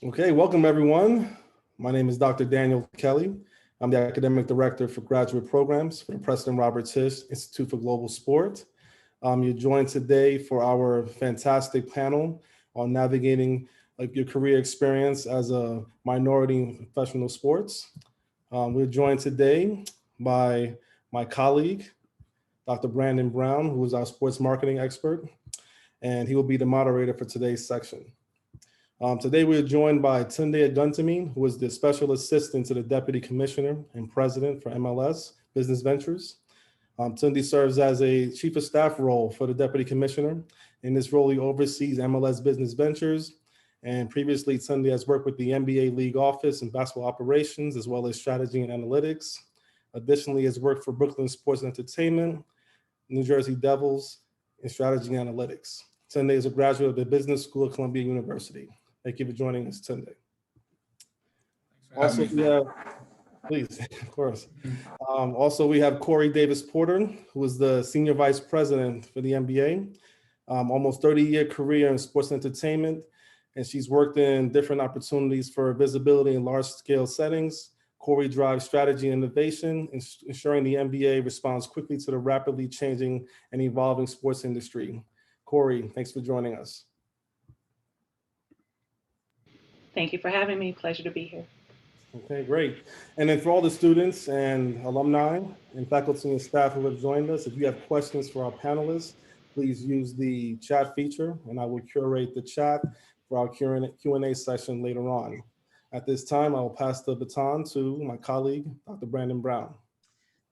Okay, welcome everyone. My name is Dr. Daniel Kelly. I'm the Academic Director for Graduate Programs for the Preston Roberts Hish Institute for Global Sport. You're joined today for our fantastic panel on navigating your career experience as a minority in professional sports. We're joined today by my colleague, Dr. Brandon Brown, who is our sports marketing expert, and he will be the moderator for today's section. Today we are joined by Tunde Aguntami, who is the Special Assistant to the Deputy Commissioner and President for MLS Business Ventures. Tunde serves as a Chief of Staff role for the Deputy Commissioner. In this role, he oversees MLS Business Ventures, and previously Tunde has worked with the NBA League Office and basketball operations, as well as strategy and analytics. Additionally, he has worked for Brooklyn Sports and Entertainment, New Jersey Devils, and strategy and analytics. Tunde is a graduate of the Business School of Columbia University. Thank you for joining us, Tunde. Also, we have, please, of course. Also, we have Kori Davis Porter, who is the Senior Vice President for the NBA. Almost 30-year career in sports entertainment, and she's worked in different opportunities for visibility in large-scale settings. Kori drives strategy and innovation, ensuring the NBA responds quickly to the rapidly changing and evolving sports industry. Kori, thanks for joining us. Thank you for having me. Pleasure to be here. Okay, great. And then for all the students and alumni and faculty and staff who have joined us, if you have questions for our panelists, please use the chat feature and I will curate the chat for our Q&A session later on. At this time, I will pass the baton to my colleague, Dr. Brandon Brown.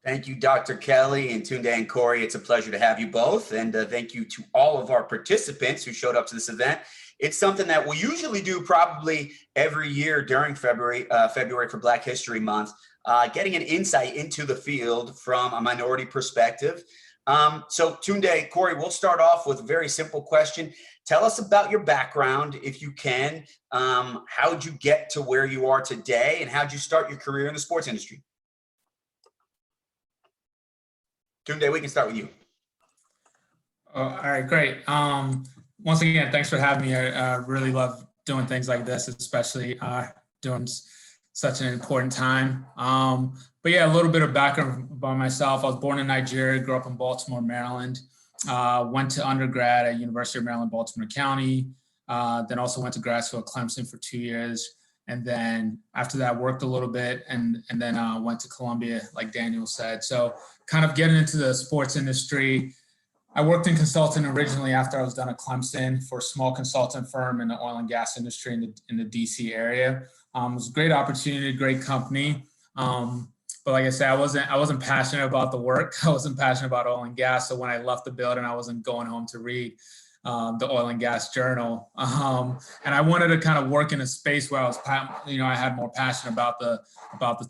Thank you, Dr. Kelly and Tunde and Kori. It's a pleasure to have you both. And thank you to all of our participants who showed up to this event. It's something that we usually do probably every year during February for Black History Month, getting an insight into the field from a minority perspective. So Tunde, Kori, we'll start off with a very simple question. Tell us about your background, if you can. How'd you get to where you are today, and how'd you start your career in the sports industry? Tunde, we can start with you. All right, great. Once again, thanks for having me. I really love doing things like this, especially during such an important time. But yeah, a little bit of background about myself. I was born in Nigeria, grew up in Baltimore, Maryland. Went to undergrad at University of Maryland, Baltimore County. Then also went to grad school at Clemson for 2 years. And then after that, worked a little bit and then went to Columbia, like Daniel said. So kind of getting into the sports industry. I worked in consulting originally after I was done at Clemson for a small consultant firm in the oil and gas industry in the DC area. It was a great opportunity, great company. But like I said, I wasn't passionate about the work. I wasn't passionate about oil and gas. So when I left the building, I wasn't going home to read the oil and gas journal. And I wanted to kind of work in a space where I had more passion about the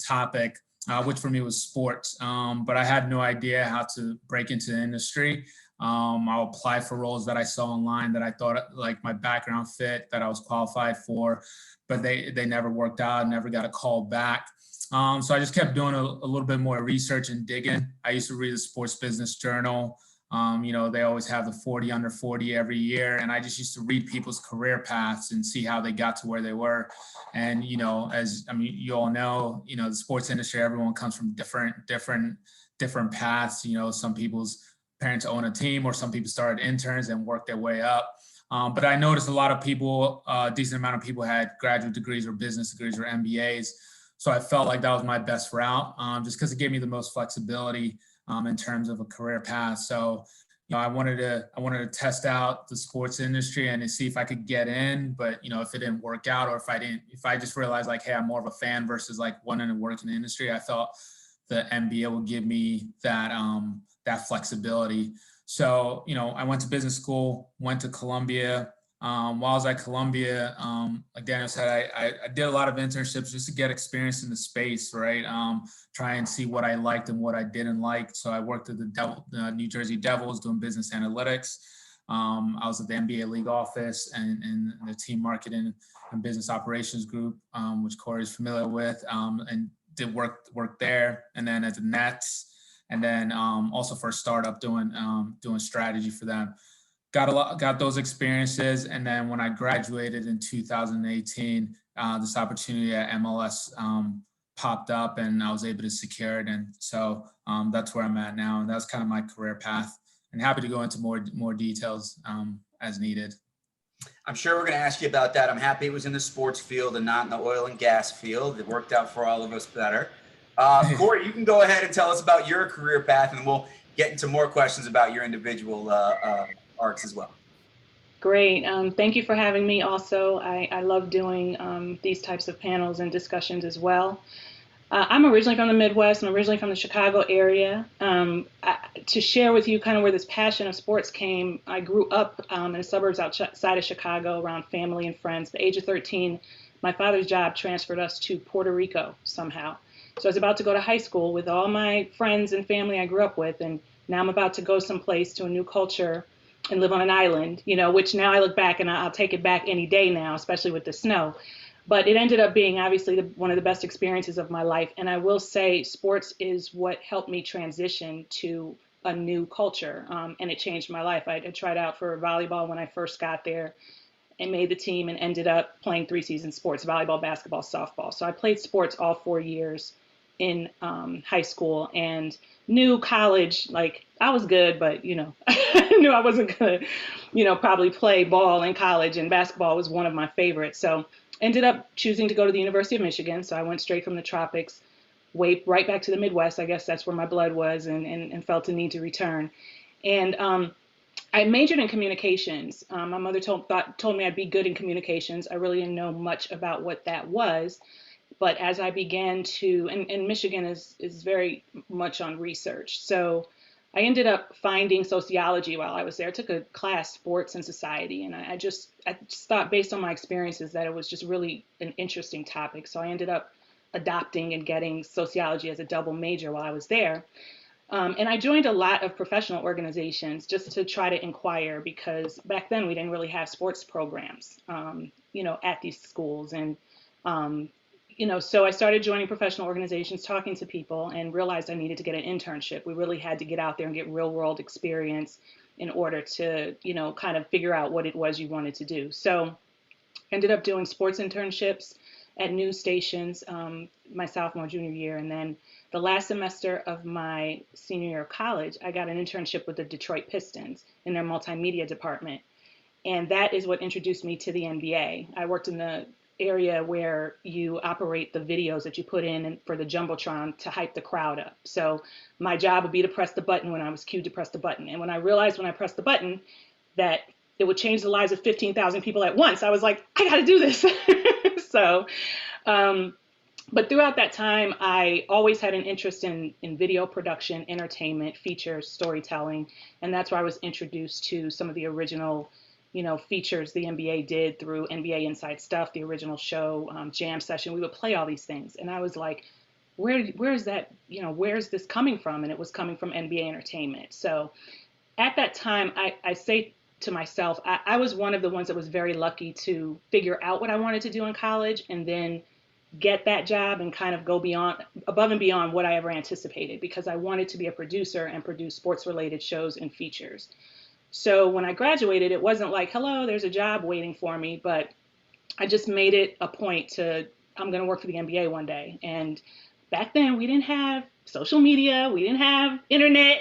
topic, which for me was sports. But I had no idea how to break into the industry. I'll apply for roles that I saw online that I thought like my background fit, that I was qualified for, but they never worked out, never got a call back. So I just kept doing a little bit more research and digging. I used to read the Sports Business Journal. They always have the 40 under 40 every year. And I just used to read people's career paths and see how they got to where they were. And, you all know, the sports industry, everyone comes from different paths. Some people's parents own a team, or some people started interns and worked their way up. But I noticed a lot of people, a decent amount of people had graduate degrees or business degrees or MBAs. So I felt like that was my best route, just because it gave me the most flexibility in terms of a career path. So, I wanted to test out the sports industry and to see if I could get in. But if it didn't work out, or if I just realized like, hey, I'm more of a fan versus like wanting to work in the industry, I felt the MBA would give me that flexibility. So, I went to business school, went to Columbia. While I was at Columbia, like Daniel said, I did a lot of internships just to get experience in the space, right? Try and see what I liked and what I didn't like. So I worked at the New Jersey Devils doing business analytics. I was at the NBA League Office and the team marketing and business operations group, which Kori is familiar with, and did work there. And then at the Nets, and then also for a startup doing strategy for them. Got those experiences. And then when I graduated in 2018, this opportunity at MLS popped up, and I was able to secure it. And so that's where I'm at now. And that's kind of my career path. And happy to go into more details as needed. I'm sure we're going to ask you about that. I'm happy it was in the sports field and not in the oil and gas field. It worked out for all of us better. Kori, you can go ahead and tell us about your career path, and we'll get into more questions about your individual arcs as well. Great. Thank you for having me also. I love doing these types of panels and discussions as well. I'm originally from the Midwest. I'm originally from the Chicago area. To share with you kind of where this passion of sports came, I grew up in the suburbs outside of Chicago around family and friends. At the age of 13, my father's job transferred us to Puerto Rico somehow. So I was about to go to high school with all my friends and family I grew up with, and now I'm about to go someplace to a new culture and live on an island, which now I look back and I'll take it back any day now, especially with the snow. But it ended up being obviously one of the best experiences of my life. And I will say sports is what helped me transition to a new culture. And it changed my life. I tried out for volleyball when I first got there and made the team and ended up playing 3 season sports: volleyball, basketball, softball. So I played sports all 4 years in high school, and knew college, like I was good, but I knew I wasn't gonna, probably play ball in college, and basketball was one of my favorites. So ended up choosing to go to the University of Michigan. So I went straight from the tropics, right back to the Midwest. I guess that's where my blood was, and felt a need to return. And I majored in communications. My mother told me I'd be good in communications. I really didn't know much about what that was. But as I began to, and Michigan is very much on research. So I ended up finding sociology while I was there. I took a class, sports and society, and I just thought, based on my experiences, that it was just really an interesting topic. So I ended up adopting and getting sociology as a double major while I was there. And I joined a lot of professional organizations just to try to inquire, because back then we didn't really have sports programs, at these schools. And so I started joining professional organizations, talking to people, and realized I needed to get an internship. We really had to get out there and get real world experience in order to, kind of figure out what it was you wanted to do. So ended up doing sports internships at news stations my sophomore, junior year. And then the last semester of my senior year of college, I got an internship with the Detroit Pistons in their multimedia department. And that is what introduced me to the NBA. I worked in the area where you operate the videos that you put in for the Jumbotron to hype the crowd up. So my job would be to press the button when I was cued to press the button. And when I realized when I pressed the button that it would change the lives of 15,000 people at once, I was like, I got to do this. So, but throughout that time, I always had an interest in video production, entertainment, features, storytelling. And that's where I was introduced to some of the original features the NBA did through NBA Inside Stuff, the original show, Jam Session. We would play all these things. And I was like, where's that, where's this coming from? And it was coming from NBA Entertainment. So at that time, I say to myself, I was one of the ones that was very lucky to figure out what I wanted to do in college and then get that job and kind of go above and beyond what I ever anticipated, because I wanted to be a producer and produce sports related shows and features. So when I graduated, it wasn't like, hello, there's a job waiting for me, but I just made it a point I'm going to work for the NBA one day. And back then we didn't have social media, we didn't have internet,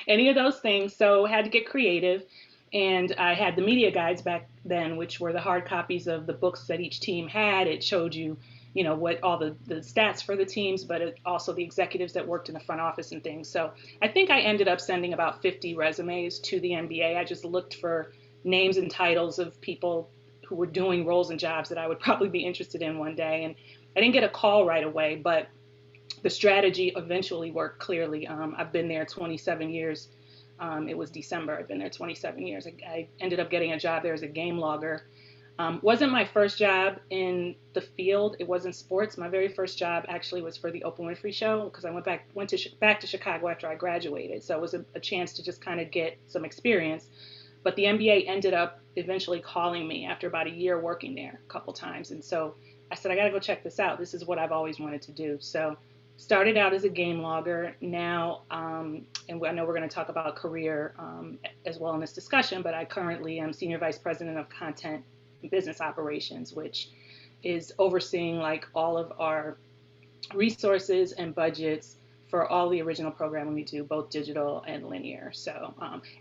any of those things. So I had to get creative. And I had the media guides back then, which were the hard copies of the books that each team had. It showed you, what all the stats for the teams, but also the executives that worked in the front office and things. So I think I ended up sending about 50 resumes to the NBA. I just looked for names and titles of people who were doing roles and jobs that I would probably be interested in one day. And I didn't get a call right away, but the strategy eventually worked clearly. I've been there 27 years. It was December. I've been there 27 years. I ended up getting a job there as a game logger. Wasn't my first job in the field. It wasn't sports. My very first job actually was for the Oprah Winfrey Show, because I went back to Chicago after I graduated. So it was a chance to just kind of get some experience. But the NBA ended up eventually calling me after about a year working there a couple times. And so I said, I got to go check this out. This is what I've always wanted to do. So started out as a game logger. Now, and I know we're going to talk about career as well in this discussion, but I currently am Senior Vice President of Content business operations, which is overseeing like all of our resources and budgets for all the original programming we do, both digital and linear. So,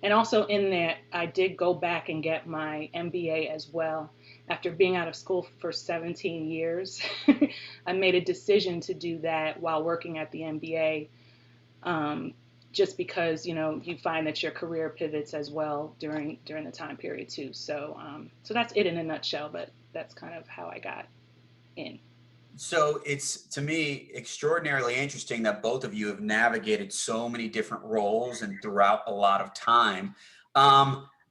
and also in that, I did go back and get my MBA as well. After being out of school for 17 years, I made a decision to do that while working at the MBA, just because, you know, you find that your career pivots as well during the time period too. So, so that's it in a nutshell, but that's kind of how I got in. So it's, to me, extraordinarily interesting that both of you have navigated so many different roles and throughout a lot of time.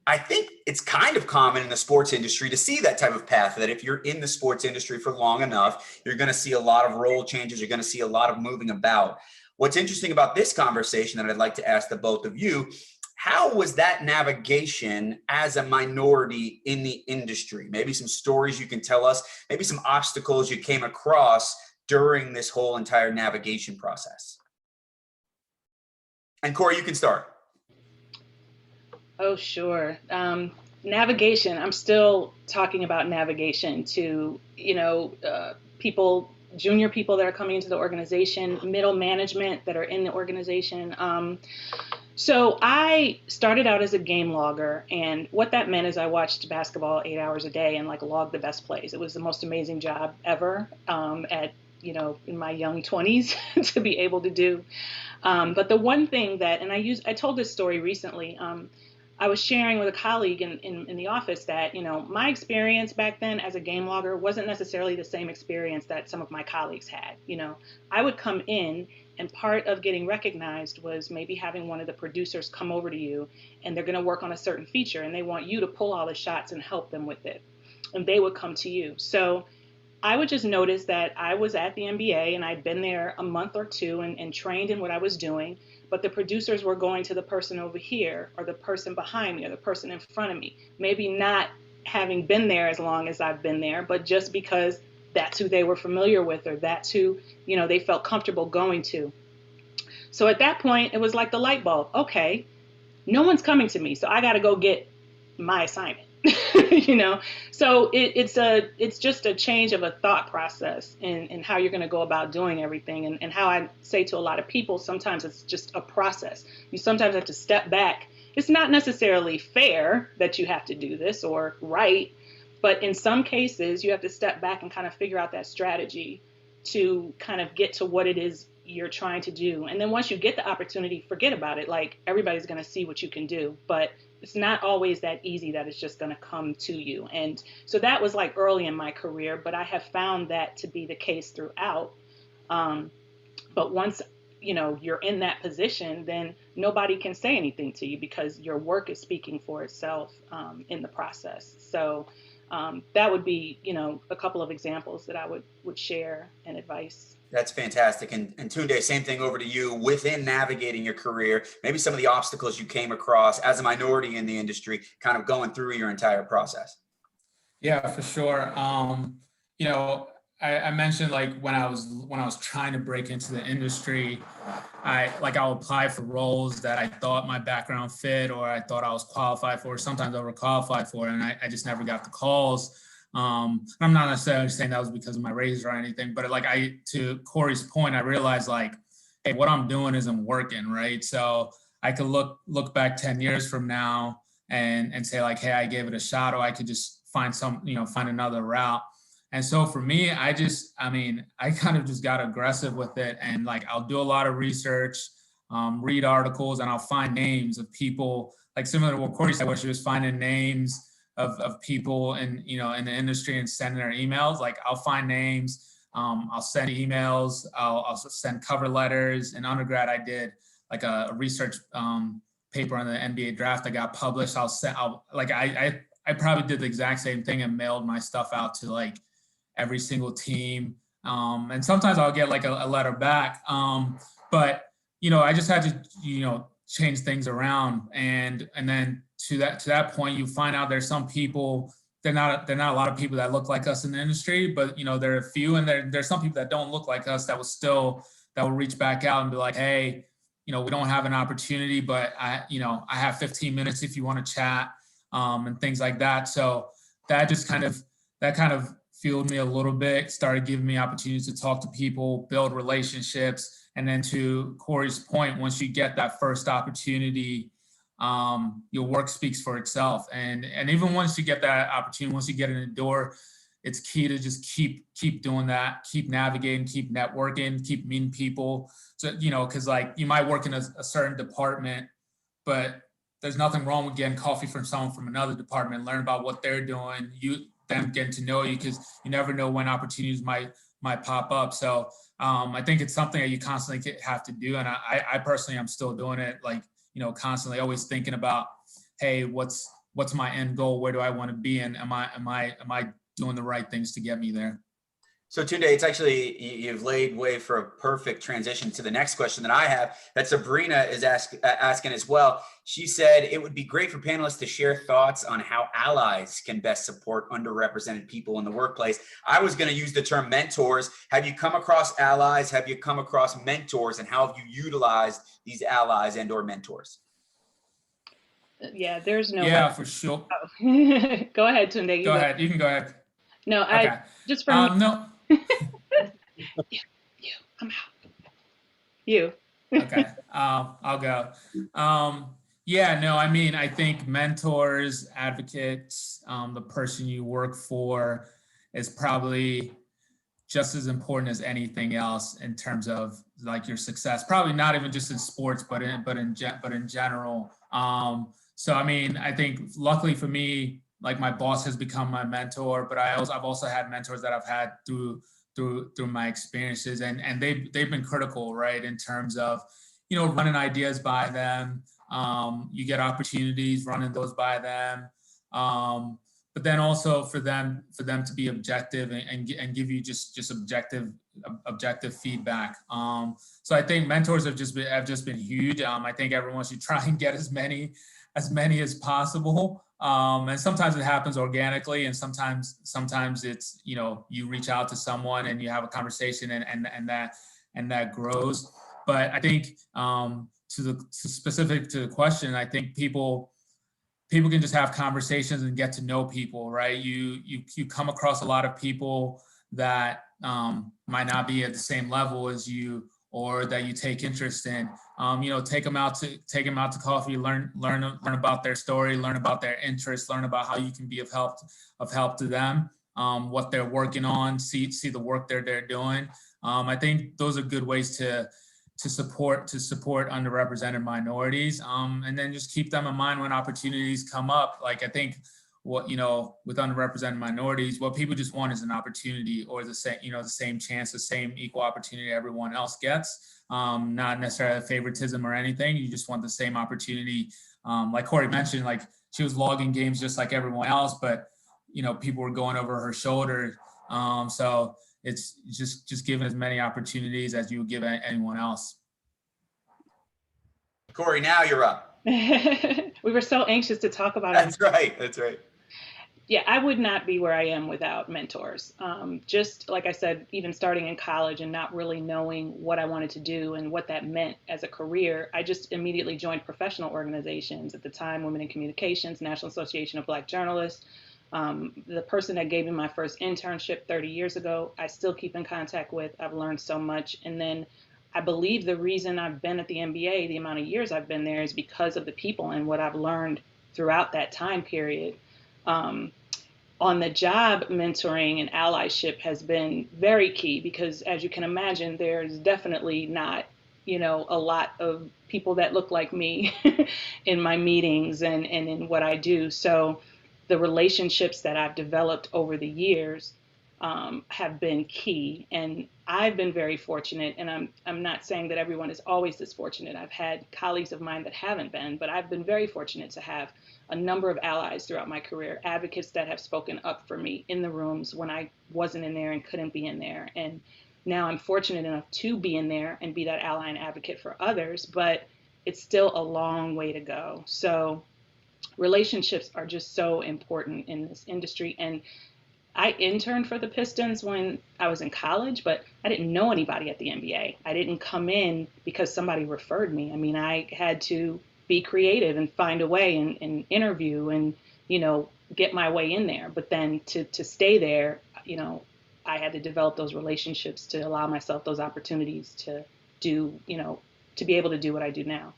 I think it's kind of common in the sports industry to see that type of path, that if you're in the sports industry for long enough, you're going to see a lot of role changes. You're going to see a lot of moving about. What's interesting about this conversation that I'd like to ask the both of you, how was that navigation as a minority in the industry? Maybe some stories you can tell us, maybe some obstacles you came across during this whole entire navigation process. And Kori, you can start. Oh, sure. Navigation. I'm still talking about navigation to, you know, people, junior people that are coming into the organization, middle management that are in the organization. So I started out as a game logger, and what that meant is I watched basketball 8 hours a day and like logged the best plays. It was the most amazing job ever at, you know, in my young 20s to be able to do. But the one thing that, and I told this story recently, I was sharing with a colleague in the office that, you know, my experience back then as a game logger wasn't necessarily the same experience that some of my colleagues had. You know, I would come in, and part of getting recognized was maybe having one of the producers come over to you, and they're going to work on a certain feature, and they want you to pull all the shots and help them with it. And they would come to you. So I would just notice that I was at the MBA and I'd been there a month or two and trained in what I was doing, but the producers were going to the person over here or the person behind me or the person in front of me, maybe not having been there as long as I've been there, but just because that's who they were familiar with, or that's who, you know, they felt comfortable going to. So at that point, it was like the light bulb. Okay, no one's coming to me, so I got to go get my assignment. You know, so it's just a change of a thought process in how you're going to go about doing everything. And how I say to a lot of people, sometimes it's just a process. You sometimes have to step back. It's not necessarily fair that you have to do this or right, but in some cases you have to step back and kind of figure out that strategy to kind of get to what it is you're trying to do. And then once you get the opportunity, forget about it. Like, everybody's going to see what you can do, but it's not always that easy that it's just going to come to you. And so that was like early in my career, but I have found that to be the case throughout. But once, you know, you're in that position, then nobody can say anything to you because your work is speaking for itself in the process. So that would be, you know, a couple of examples that I would share and advice. That's fantastic. And Tunde, same thing over to you within navigating your career, maybe some of the obstacles you came across as a minority in the industry, kind of going through your entire process. Yeah, for sure. You know, I mentioned like when I was trying to break into the industry, I'll apply for roles that I thought my background fit or I thought I was qualified for, sometimes overqualified for, and I just never got the calls. I'm not necessarily saying that was because of my race or anything, but like to Kori's point, I realized like, hey, what I'm doing isn't working, right? So I could look back 10 years from now and say like, hey, I gave it a shot, or I could just find another route. And so for me, I kind of just got aggressive with it, and like I'll do a lot of research, read articles, and I'll find names of people, like similar to what Kori said, where she was finding names of people in the industry and sending their emails. Like I'll find names, I'll send emails, I'll send cover letters. In undergrad, I did like a research paper on the NBA draft that got published. I probably did the exact same thing and mailed my stuff out to like every single team. And sometimes I'll get like a letter back. But I just had to change things around, and then to that point, you find out there's some people, they're not a lot of people that look like us in the industry, but there are a few, and there's some people that don't look like us that will reach back out and be like, hey, we don't have an opportunity, but I have 15 minutes if you want to chat, and things like that. So that just kind of fueled me a little bit, started giving me opportunities to talk to people, build relationships. And then to Kori's point, once you get that first opportunity, your work speaks for itself. And even once you get that opportunity, once you get in the door, it's key to just keep doing that, keep navigating, keep networking, keep meeting people. So, because like you might work in a certain department, but there's nothing wrong with getting coffee from someone from another department, learn about what they're doing, them getting to know you, because you never know when opportunities might pop up. So I think it's something that you constantly have to do. And I personally, I'm still doing it, like, constantly always thinking about, hey, what's my end goal? Where do I want to be? And am I doing the right things to get me there? So Tunde, it's actually, you've laid way for a perfect transition to the next question that I have, that Sabrina is asking as well. She said, it would be great for panelists to share thoughts on how allies can best support underrepresented people in the workplace. I was going to use the term mentors. Have you come across allies? Have you come across mentors? And how have you utilized these allies and or mentors? Yeah, there's no Yeah, way. for sure. Oh. Go ahead, Tunde. Go ahead. You can go ahead. No, Okay. Just for me. No. You, I'm out. You. Okay, I'll go. Yeah, no, I mean, I think mentors, advocates, the person you work for is probably just as important as anything else in terms of like your success. Probably not even just in sports, but in general. So I mean, I think luckily for me, like my boss has become my mentor, but I've also had mentors that I've had through my experiences, and they've been critical, right, in terms of running ideas by them. You get opportunities running those by them, but then also for them to be objective and give you just objective feedback. So I think mentors have just been huge. I think everyone should try and get as many as possible. And sometimes it happens organically, and sometimes it's you reach out to someone and you have a conversation and that grows. But I think specific to the question, I think people can just have conversations and get to know people, right? You come across a lot of people that might not be at the same level as you, or that you take interest in. Take them out to coffee, learn about their story, learn about their interests, learn about how you can be of help to them, what they're working on, see the work they're doing. I think those are good ways to support underrepresented minorities, and then just keep them in mind when opportunities come up. Like I think with underrepresented minorities, what people just want is an opportunity, or the same chance, the same equal opportunity everyone else gets. Not necessarily favoritism or anything. You just want the same opportunity. Like Kori mentioned, like she was logging games just like everyone else, but people were going over her shoulder. So it's just giving as many opportunities as you would give anyone else. Kori, now you're up. We were so anxious to talk about it. That's right. Yeah, I would not be where I am without mentors. Just like I said, even starting in college and not really knowing what I wanted to do and what that meant as a career, I just immediately joined professional organizations. At the time, Women in Communications, National Association of Black Journalists. The person that gave me my first internship 30 years ago, I still keep in contact with. I've learned so much. And then I believe the reason I've been at the NBA, the amount of years I've been there, is because of the people and what I've learned throughout that time period. On the job, mentoring and allyship has been very key because, as you can imagine, there's definitely not, a lot of people that look like me in my meetings and in what I do. So the relationships that I've developed over the years have been key. And I've been very fortunate, and I'm not saying that everyone is always this fortunate. I've had colleagues of mine that haven't been, but I've been very fortunate to have a number of allies throughout my career, advocates that have spoken up for me in the rooms when I wasn't in there and couldn't be in there. And now I'm fortunate enough to be in there and be that ally and advocate for others, but it's still a long way to go. So relationships are just so important in this industry. And I interned for the Pistons when I was in college, but I didn't know anybody at the NBA. I didn't come in because somebody referred me. I mean, I had to be creative and find a way and interview and, get my way in there. But then to stay there, I had to develop those relationships to allow myself those opportunities to do, to be able to do what I do now.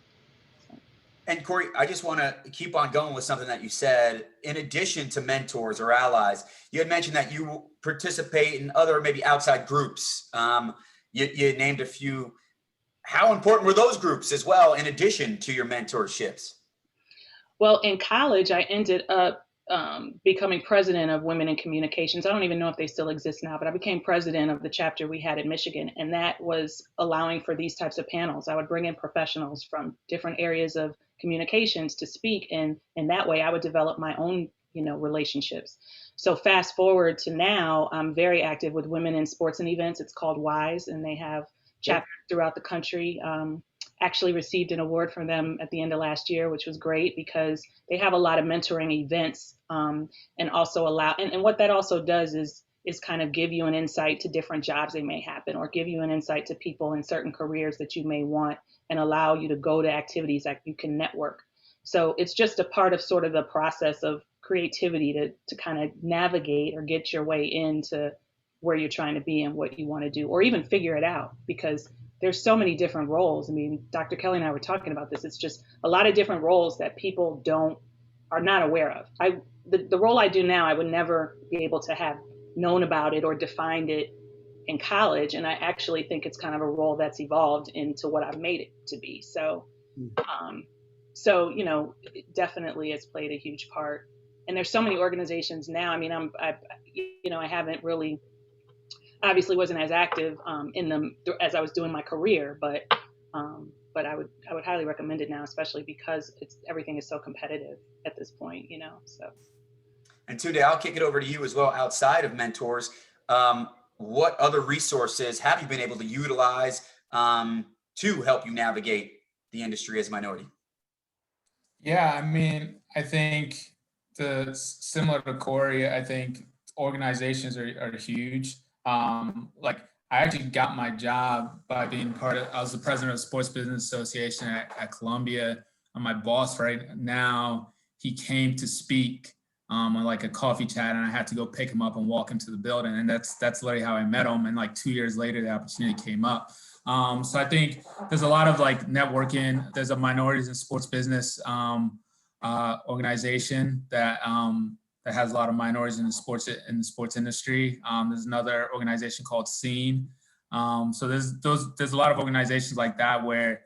And Kori, I just want to keep on going with something that you said. In addition to mentors or allies, you had mentioned that you participate in other maybe outside groups. You named a few. How important were those groups as well, in addition to your mentorships? Well, in college, I ended up becoming president of Women in Communications. I don't even know if they still exist now, but I became president of the chapter we had in Michigan, and that was allowing for these types of panels. I would bring in professionals from different areas of communications to speak, and in that way, I would develop my own, relationships. So fast forward to now, I'm very active with Women in Sports and Events. It's called WISE, and they have chapters throughout the country. Actually received an award from them at the end of last year, which was great because they have a lot of mentoring events, and also allow, and what that also does is kind of give you an insight to different jobs that may happen, or give you an insight to people in certain careers that you may want, and allow you to go to activities that you can network. So it's just a part of sort of the process of creativity to kind of navigate or get your way into where you're trying to be and what you want to do, or even figure it out, because there's so many different roles. I mean, Dr. Kelly and I were talking about this. It's just a lot of different roles that people are not aware of. The role I do now, I would never be able to have known about it or defined it in college. And I actually think it's kind of a role that's evolved into what I've made it to be. So, it definitely has played a huge part. And there's so many organizations now. I mean, I haven't really, obviously wasn't as active in them as I was doing my career, but I would highly recommend it now, especially because everything is so competitive at this point, so. And Tunde, I'll kick it over to you as well. Outside of mentors, what other resources have you been able to utilize to help you navigate the industry as a minority? Yeah, I mean, I think similar to Kori, I think organizations are huge. Like I actually got my job by being I was the president of the Sports Business Association at Columbia. My boss right now, he came to speak on like a coffee chat, and I had to go pick him up and walk him to the building. And that's literally how I met him. And like 2 years later, the opportunity came up. So I think there's a lot of like networking. There's a minorities in sports business organization that has a lot of minorities in the sports industry. There's another organization called SEEN. So there's a lot of organizations like that where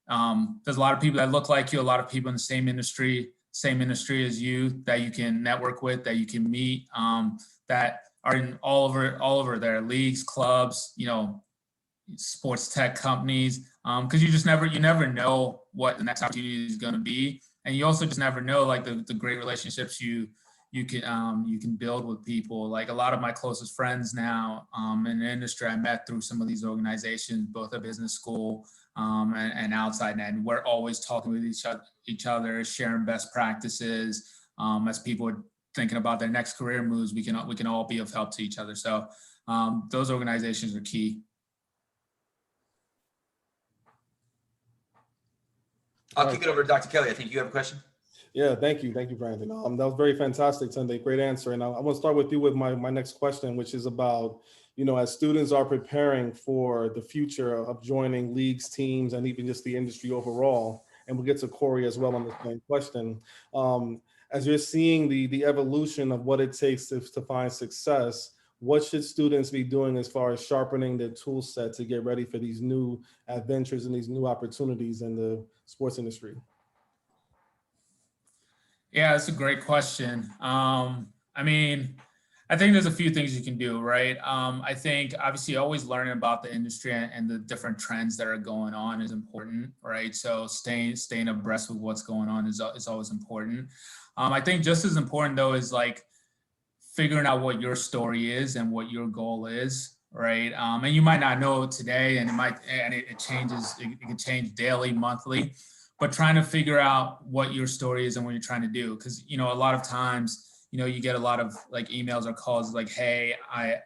there's a lot of people that look like you, a lot of people in the same industry as you that you can network with, that you can meet, that are in all over their leagues, clubs, sports tech companies, because you never know what the next opportunity is going to be, and you also just never know like the great relationships you can build with people. Like a lot of my closest friends now in the industry I met through some of these organizations, both at business school and outside. And we're always talking with each other, sharing best practices. As people are thinking about their next career moves, we can all be of help to each other. So those organizations are key. I'll kick it over to Dr. Kelly. I think you have a question. Yeah, thank you, Brandon. That was very fantastic, Sunday. Great answer. And I want to start with you with my next question, which is about, as students are preparing for the future of joining leagues, teams, and even just the industry overall, and we'll get to Kori as well on the same question. As you're seeing the evolution of what it takes to find success, what should students be doing as far as sharpening their tool set to get ready for these new adventures and these new opportunities in the sports industry? Yeah, that's a great question. I mean, I think there's a few things you can do, right? I think obviously always learning about the industry and the different trends that are going on is important, right? So staying abreast with what's going on is always important. I think just as important though is like figuring out what your story is and what your goal is, right? And you might not know today, and it changes. It can change daily, monthly. But trying to figure out what your story is and what you're trying to do. Because, a lot of times, you get a lot of like emails or calls like, hey, I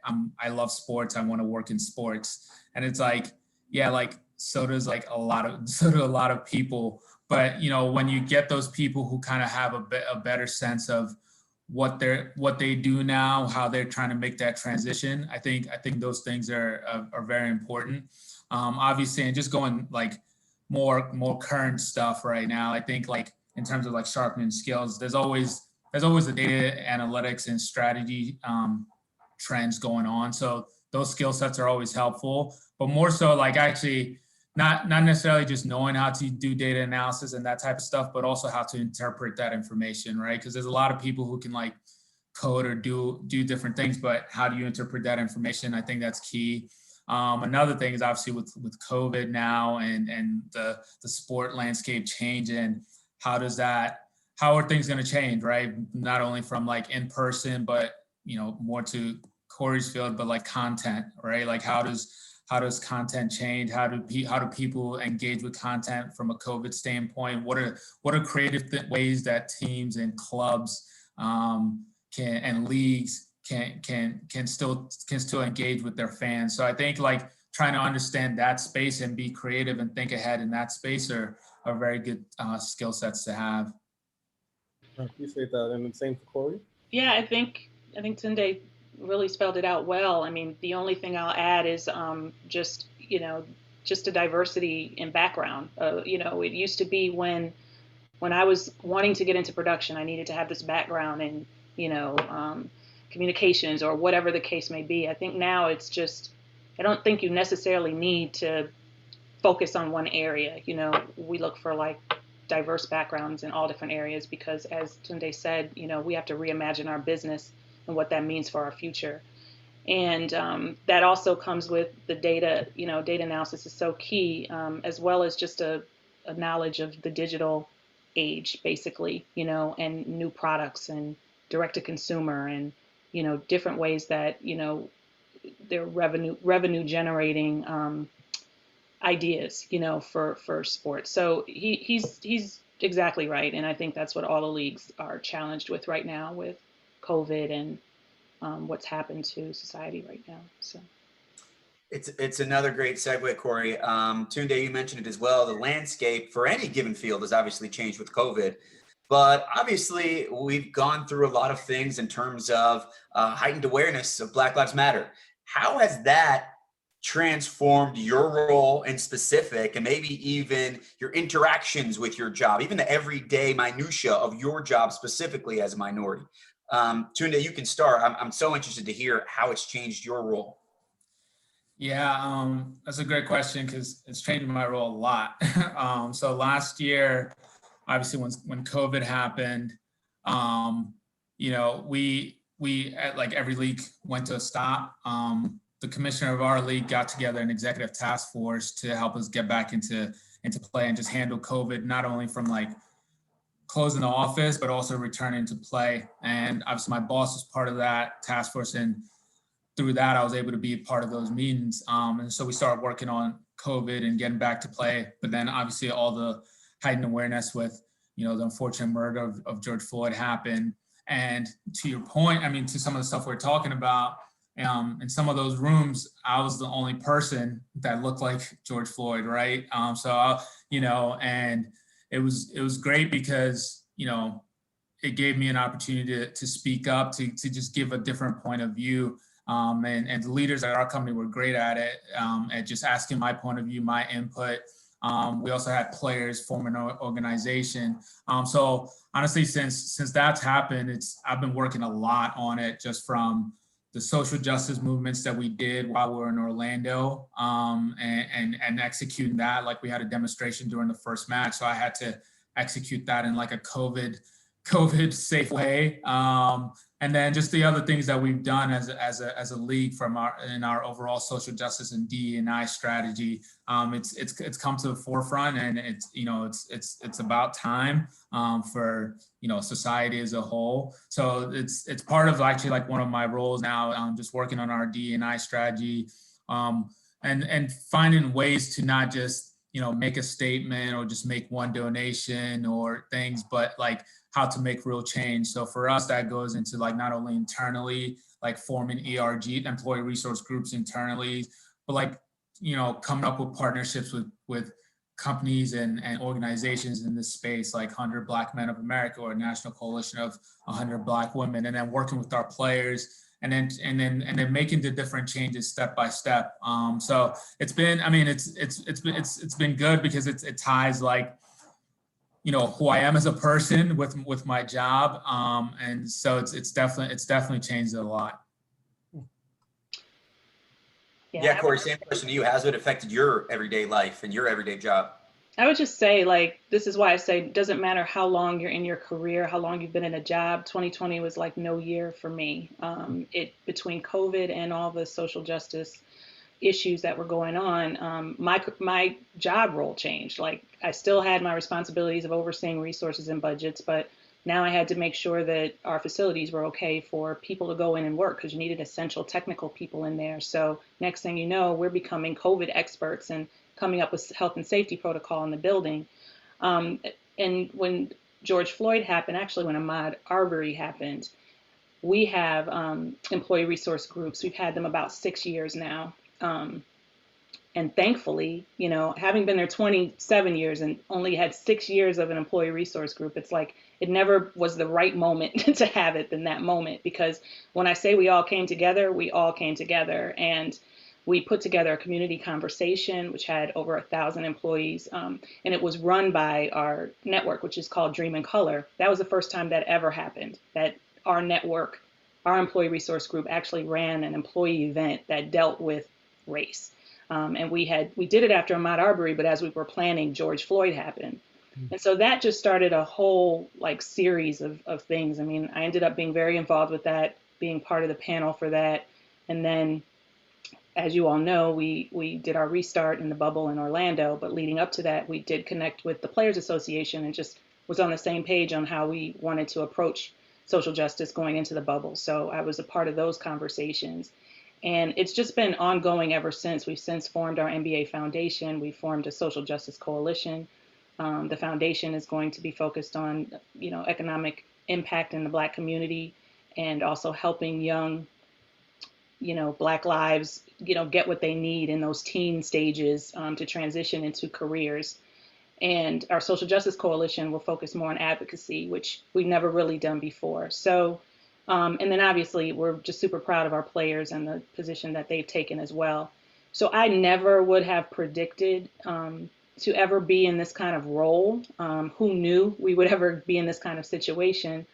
love sports. I want to work in sports. And it's like, yeah, like so do a lot of people. But, when you get those people who kind of have a better sense of what they do now, how they're trying to make that transition, I think those things are very important. Obviously, and just going like more current stuff right now, I think like in terms of like sharpening skills, there's always the data analytics and strategy trends going on. So those skill sets are always helpful, but more so like actually not necessarily just knowing how to do data analysis and that type of stuff, but also how to interpret that information, right? Because there's a lot of people who can like code or do different things, but how do you interpret that information? I think that's key. Another thing is obviously with COVID now and the sport landscape changing, how are things going to change, right? Not only from like in person, but more to Kori's field, but like content, right? Like how does content change? How do people engage with content from a COVID standpoint? What are creative ways that teams and clubs and leagues can still engage with their fans? So I think like trying to understand that space and be creative and think ahead in that space are very good skill sets to have. I appreciate that. And the same for Kori? Yeah, I think Tunde really spelled it out well. I mean, the only thing I'll add is just a diversity in background. It used to be when I was wanting to get into production, I needed to have this background in communications or whatever the case may be. I think now it's just, I don't think you necessarily need to focus on one area. We look for like diverse backgrounds in all different areas because, as Tunde said, we have to reimagine our business and what that means for our future. And that also comes with the data. Data analysis is so key, as well as just a knowledge of the digital age, basically, and new products and direct to consumer and, different ways that, they're revenue generating ideas, for sports. So he's exactly right. And I think that's what all the leagues are challenged with right now with COVID and what's happened to society right now. So it's another great segue, Kori. Tunde, you mentioned it as well. The landscape for any given field has obviously changed with COVID, but obviously we've gone through a lot of things in terms of heightened awareness of Black Lives Matter. How has that transformed your role in specific, and maybe even your interactions with your job, even the everyday minutia of your job specifically as a minority? Tunde, you can start. I'm so interested to hear how it's changed your role. Yeah, that's a great question because it's changed my role a lot. So last year, obviously when COVID happened, we like every league went to a stop. The commissioner of our league got together an executive task force to help us get back into play and just handle COVID, not only from like closing the office, but also returning to play. And obviously my boss was part of that task force. And through that, I was able to be a part of those meetings. And so we started working on COVID and getting back to play. But then obviously all the heightened awareness with, the unfortunate murder of George Floyd happened. And to your point, I mean, to some of the stuff we're talking about, in some of those rooms, I was the only person that looked like George Floyd, right? And it was great because, it gave me an opportunity to speak up, to just give a different point of view. And the leaders at our company were great at it, at just asking my point of view, my input. We also had players form an organization. So honestly, since that's happened, I've been working a lot on it, just from the social justice movements that we did while we were in Orlando, and executing that. Like we had a demonstration during the first match, so I had to execute that in like a COVID safe way. And then just the other things that we've done as a league in our overall social justice and DE&I strategy. It's come to the forefront, and it's about time for society as a whole. So it's part of actually like one of my roles now, just working on our DE&I strategy, and finding ways to not just make a statement or just make one donation or things, but like how to make real change. So for us, that goes into like not only internally, like forming ERG, employee resource groups internally, but like, coming up with partnerships with companies and organizations in this space, like 100 Black Men of America or National Coalition of 100 Black Women, and then working with our players, and then making the different changes step by step. So it's been, I mean, it's been good because it ties, like, you know, who I am as a person with my job, and so it's definitely changed it a lot. Yeah, Kori, same question to you. How's it affected your everyday life and your everyday job? I would just say, like, this is why I say it doesn't matter how long you're in your career, how long you've been in a job. 2020 was like no year for me. Between COVID and all the social justice issues that were going on, my job role changed. Like, I still had my responsibilities of overseeing resources and budgets, but now I had to make sure that our facilities were okay for people to go in and work, because you needed essential technical people in there. So next thing you know, we're becoming COVID experts and coming up with health and safety protocol in the building. And when George Floyd happened, actually when Ahmaud Arbery happened, we have employee resource groups. We've had them about 6 years now. And thankfully, you know, having been there 27 years and only had 6 years of an employee resource group, it's like it never was the right moment to have it in that moment. Because when I say we all came together, we all came together. And we put together a community conversation, which had over 1,000 employees. And it was run by our network, which is called Dream in Color. That was the first time that ever happened, that our network, our employee resource group, actually ran an employee event that dealt with race. And we did it after Ahmaud Arbery, but as we were planning, George Floyd happened. And so that just started a whole like series of things. I mean, I ended up being very involved with that, being part of the panel for that. And then, as you all know, we did our restart in the bubble in Orlando, but leading up to that, we did connect with the Players Association and just was on the same page on how we wanted to approach social justice going into the bubble. So I was a part of those conversations. And it's just been ongoing ever since. We've since formed our NBA Foundation. We formed a social justice coalition. The foundation is going to be focused on, you know, economic impact in the Black community and also helping young, you know, Black lives, you know, get what they need in those teen stages to transition into careers. And our social justice coalition will focus more on advocacy, which we've never really done before. So, and then obviously we're just super proud of our players and the position that they've taken as well. So I never would have predicted to ever be in this kind of role. Who knew we would ever be in this kind of situation?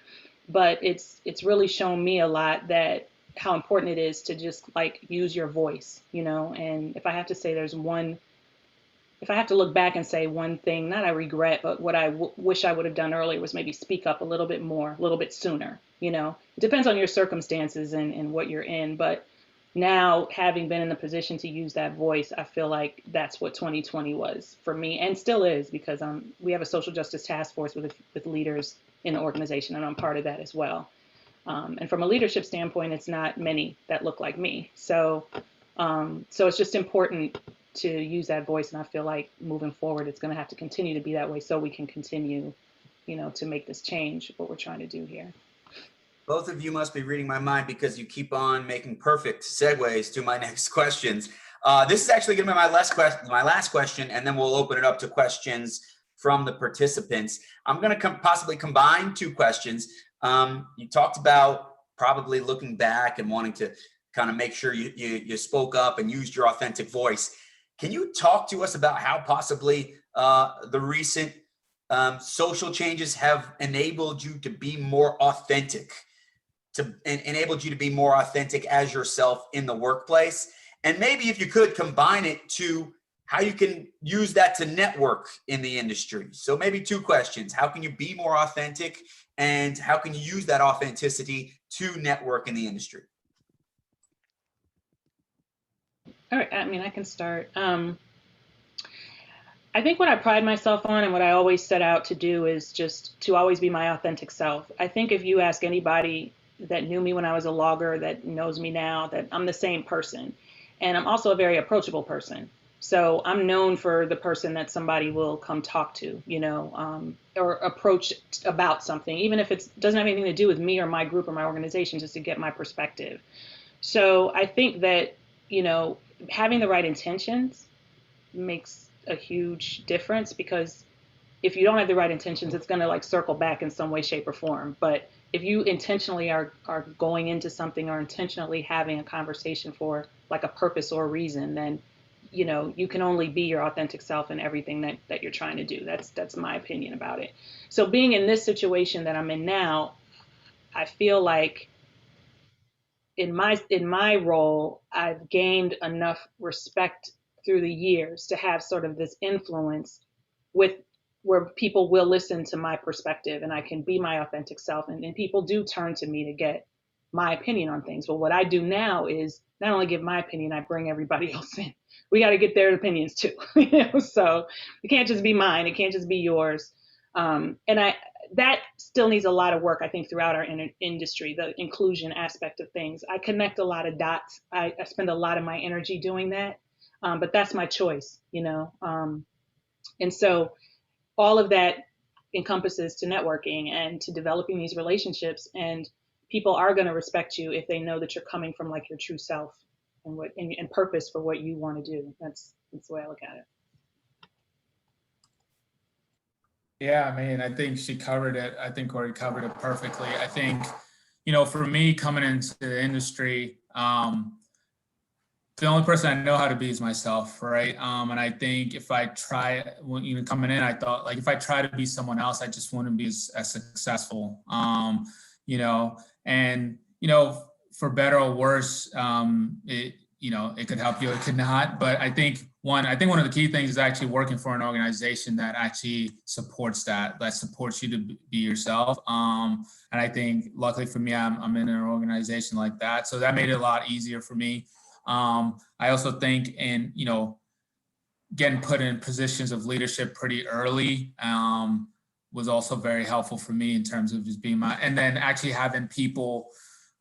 But it's really shown me a lot that how important it is to just like use your voice, you know. And if I have to say if I have to look back and say one thing, not I regret, but what I wish I would have done earlier was maybe speak up a little bit more, a little bit sooner, you know. It depends on your circumstances and what you're in. But now, having been in the position to use that voice, I feel like that's what 2020 was for me, and still is, because we have a social justice task force with leaders in the organization, and I'm part of that as well. And from a leadership standpoint, it's not many that look like me. So it's just important to use that voice. And I feel like moving forward, it's going to have to continue to be that way so we can continue, you know, to make this change, what we're trying to do here. Both of you must be reading my mind because you keep on making perfect segues to my next questions. This is actually going to be my last question, and then we'll open it up to questions from the participants. I'm going to possibly combine two questions. You talked about probably looking back and wanting to kind of make sure you spoke up and used your authentic voice. Can you talk to us about how possibly the recent social changes have enabled you to be more authentic, enabled you to be more authentic as yourself in the workplace? And maybe if you could combine it to how you can use that to network in the industry. So maybe two questions. How can you be more authentic, and how can you use that authenticity to network in the industry? All right, I mean, I can start. I think what I pride myself on and what I always set out to do is just to always be my authentic self. I think if you ask anybody that knew me when I was a logger, that knows me now, that I'm the same person. And I'm also a very approachable person. So I'm known for the person that somebody will come talk to, you know, or approach about something, even if it doesn't have anything to do with me or my group or my organization, just to get my perspective. So I think that, you know, having the right intentions makes a huge difference, because if you don't have the right intentions, it's going to like circle back in some way, shape, or form. But if you intentionally are going into something, or intentionally having a conversation for like a purpose or a reason, then you can only be your authentic self in everything that you're trying to do. That's my opinion about it. So being in this situation that I'm in now, I feel like in my role, I've gained enough respect through the years to have sort of this influence with where people will listen to my perspective, and I can be my authentic self, and people do turn to me to get my opinion on things. But what I do now is not only give my opinion, I bring everybody else in. We got to get their opinions too. So it can't just be mine, it can't just be yours. And that still needs a lot of work, I think, throughout our industry, the inclusion aspect of things. I connect a lot of dots. I spend a lot of my energy doing that, but that's my choice. And so all of that encompasses to networking and to developing these relationships. And people are going to respect you if they know that you're coming from like your true self and purpose for what you want to do. That's the way I look at it. Yeah, I mean, I think she covered it. I think Kori covered it perfectly. I think, for me coming into the industry, the only person I know how to be is myself, right? And I think if I try, coming in, I thought like if I try to be someone else, I just wouldn't be as successful. And for better or worse, it could help you, it could not. But I think one of the key things is actually working for an organization that actually supports that supports you to be yourself. And I think luckily for me, I'm in an organization like that, so that made it a lot easier for me. I also think in, getting put in positions of leadership pretty early was also very helpful for me in terms of just being and then actually having people